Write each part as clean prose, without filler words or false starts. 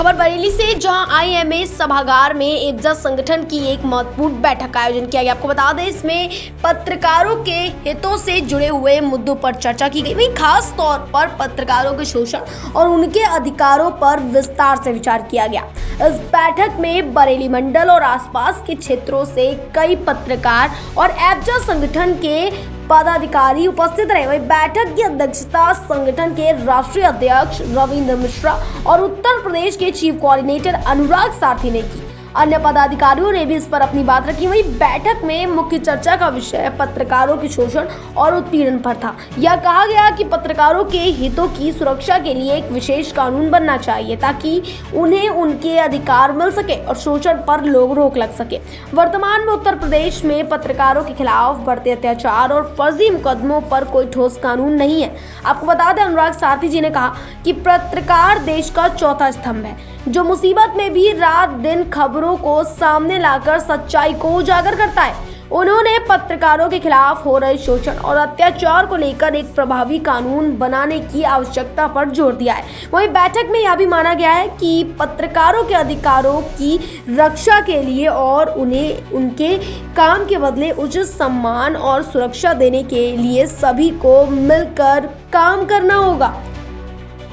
खबर बरेली से, जहां आईएमए सभागार में एब्जा संगठन की एक महत्वपूर्ण बैठक का आयोजन किया गया। आपको बता दें, इसमें पत्रकारों के हितों से जुड़े हुए मुद्दों पर चर्चा की गई। वहीं खास तौर पर पत्रकारों के शोषण और उनके अधिकारों पर विस्तार से विचार किया गया। इस बैठक में बरेली मंडल और आसपास के क्षेत्रों से कई पत्रकार और एब्जा संगठन के पदाधिकारी उपस्थित रहे। वहीं बैठक की अध्यक्षता संगठन के राष्ट्रीय अध्यक्ष रविंद्र मिश्रा और उत्तर प्रदेश के चीफ कोऑर्डिनेटर अनुराग सारथी ने की। अन्य पदाधिकारियों ने भी इस पर अपनी बात रखी। वहीं बैठक में मुख्य चर्चा का विषय पत्रकारों के शोषण और उत्पीड़न पर था। यह कहा गया कि पत्रकारों के हितों की सुरक्षा के लिए एक विशेष कानून बनना चाहिए ताकि उन्हें उनके अधिकार मिल सके और शोषण पर लोग रोक लग सके। वर्तमान में उत्तर प्रदेश में पत्रकारों के खिलाफ बढ़ते अत्याचार और फर्जी मुकदमों पर कोई ठोस कानून नहीं है। आपको बता दें, अनुराग सारथी जी ने कहा कि पत्रकार देश का चौथा स्तंभ है, जो मुसीबत में भी रात दिन खबरों को सामने लाकर सच्चाई को उजागर करता है। उन्होंने पत्रकारों के खिलाफ हो रहे शोषण और अत्याचार को लेकर एक प्रभावी कानून बनाने की आवश्यकता पर जोर दिया है। वहीं बैठक में यह भी माना गया है कि पत्रकारों के अधिकारों की रक्षा के लिए और उन्हें उनके काम के बदले उचित सम्मान और सुरक्षा देने के लिए सभी को मिलकर काम करना होगा।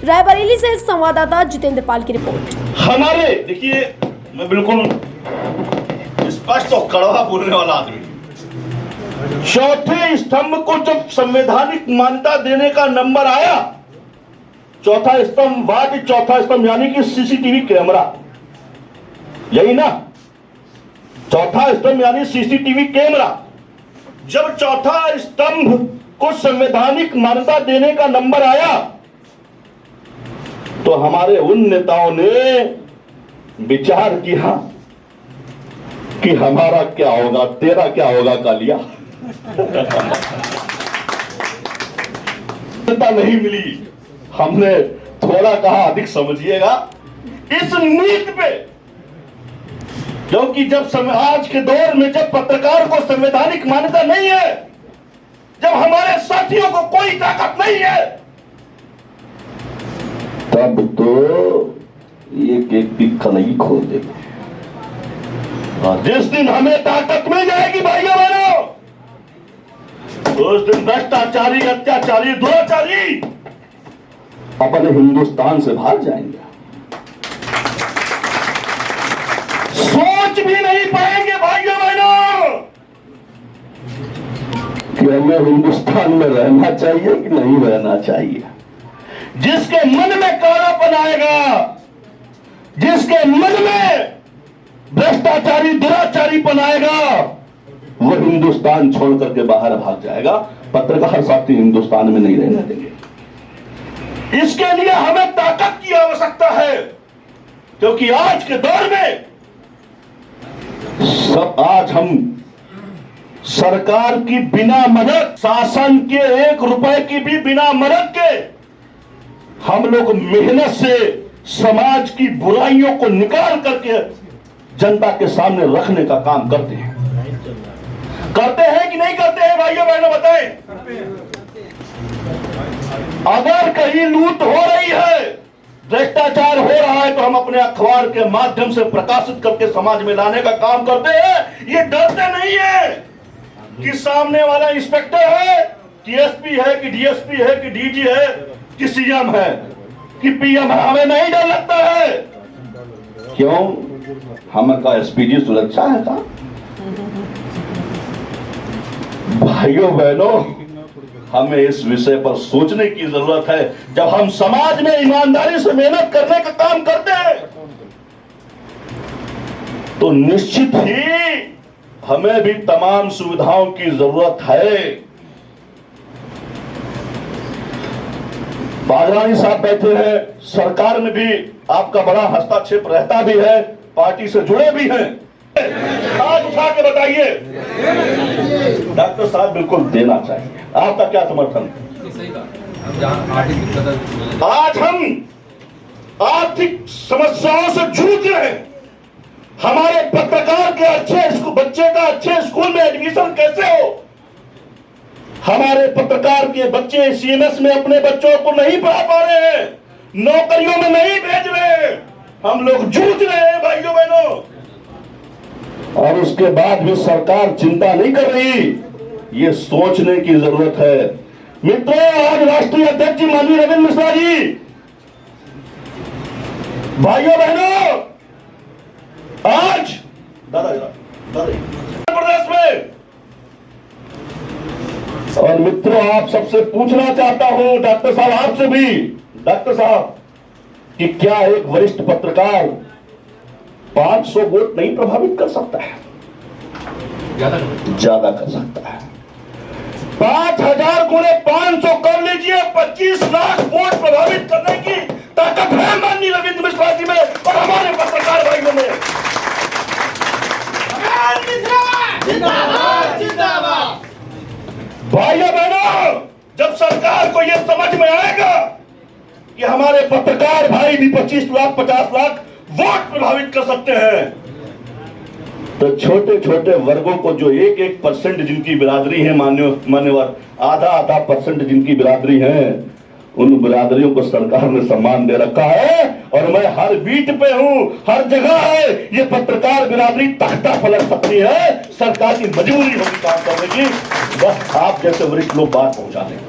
रायबरेली से संवाददाता जितेंद्र पाल की रिपोर्ट। हमारे देखिए, मैं बिल्कुल स्पष्ट और कड़वा बोलने वाला आदमी। चौथे स्तंभ को जब संवैधानिक मान्यता देने का नंबर आया, चौथा स्तंभ वाद, चौथा स्तंभ यानी कि सीसीटीवी कैमरा, यही ना? चौथा स्तंभ यानी सीसीटीवी कैमरा। जब चौथा स्तंभ को संवैधानिक मान्यता देने का नंबर आया तो हमारे उन नेताओं ने विचार किया कि हमारा क्या होगा, तेरा क्या होगा कालिया। नहीं मिली, हमने थोड़ा कहा अधिक समझिएगा इस नीति पे, क्योंकि जब आज के दौर में जब पत्रकार को संवैधानिक मान्यता नहीं है, जब हमारे साथियों को कोई ताकत नहीं है, तब तो एक एक की कलई खोल देंगे। और जिस दिन हमें ताकत मिल जाएगी भाइयों बहनों, उस दिन भ्रष्टाचारी, अत्याचारी, दुराचारी अपने हिंदुस्तान से भाग जाएंगे। सोच भी नहीं पाएंगे भाइयों बहनों कि हमें हिंदुस्तान में रहना चाहिए कि नहीं रहना चाहिए। जिसके मन में कालापन आएगा, जिसके मन में भ्रष्टाचारी, दुराचारीपन आएगा, वो हिंदुस्तान छोड़ करके बाहर भाग जाएगा। पत्रकार साथी हिंदुस्तान में नहीं रहने देंगे। इसके लिए हमें ताकत की आवश्यकता है, क्योंकि आज के दौर में आज हम सरकार की बिना मदद, शासन के 1 रुपए की भी बिना मदद के हम लोग मेहनत से समाज की बुराइयों को निकाल करके जनता के सामने रखने का काम करते हैं। करते हैं कि नहीं करते हैं भाइयों बहनों, बताएं। अगर कहीं लूट हो रही है, भ्रष्टाचार हो रहा है, तो हम अपने अखबार के माध्यम से प्रकाशित करके समाज में लाने का काम करते हैं। ये डरते नहीं है कि सामने वाला इंस्पेक्टर है, कि एसपी है, कि डीएसपी है, कि डीजी है, कि सीएम है, कि पीएम है। हमें नहीं डर लगता है। क्यों? हमारा एसपीजी सुरक्षा है का? भाइयों बहनों, हमें इस विषय पर सोचने की जरूरत है। जब हम समाज में ईमानदारी से मेहनत करने का काम करते हैं, तो निश्चित ही हमें भी तमाम सुविधाओं की जरूरत है। बागरानी साहब बैठे हैं, सरकार में भी आपका बड़ा हस्तक्षेप रहता भी है, पार्टी से जुड़े भी हैं। हाथ उठा के बताइए। डॉक्टर साहब, बिल्कुल देना चाहिए। आपका क्या समर्थन? आज हम आर्थिक समस्याओं से जूझ रहे हैं। हमारे पत्रकार के बच्चे का अच्छे स्कूल में एडमिशन कैसे हो? हमारे पत्रकार के बच्चे सीएमएस में अपने बच्चों को नहीं पढ़ा पा रहे हैं, नौकरियों में नहीं भेज रहे हैं। हम लोग जूझ रहे हैं भाइयों बहनों, और उसके बाद भी सरकार चिंता नहीं कर रही। ये सोचने की जरूरत है। मित्रों, आज राष्ट्रीय अध्यक्ष माननीय रविंद्र मिश्रा जी, भाइयों बहनों, आज प्रदेश में, और मित्रों आप सबसे पूछना चाहता हूं, डॉक्टर साहब आपसे भी, डॉक्टर साहब, कि क्या एक वरिष्ठ पत्रकार 500 वोट नहीं प्रभावित कर सकता है? ज्यादा कर सकता है। 5000 गुणे 500 कर लीजिए, 25 लाख वोट प्रभावित करने की ताकत है माननीय रविंद्र मिश्रा जी में और हमारे पत्रकार भाइयों में। भाइयों बहनों, जब सरकार को यह समझ में आएगा कि हमारे पत्रकार भाई भी 25 लाख 50 लाख वोट प्रभावित कर सकते हैं, तो छोटे छोटे वर्गों को जो 1% जिनकी बिरादरी है, मान्यवर आधा % जिनकी बिरादरी है, उन बिरादरियों को सरकार ने सम्मान दे रखा है। और मैं हर बीट पे हूं, हर जगह है, ये पत्रकार बिरादरी तख्ता पलट सकती है। सरकार की मजबूरी होगी काम करने की, बस आप जैसे वरिष्ठ लोग बात पहुंचा दें।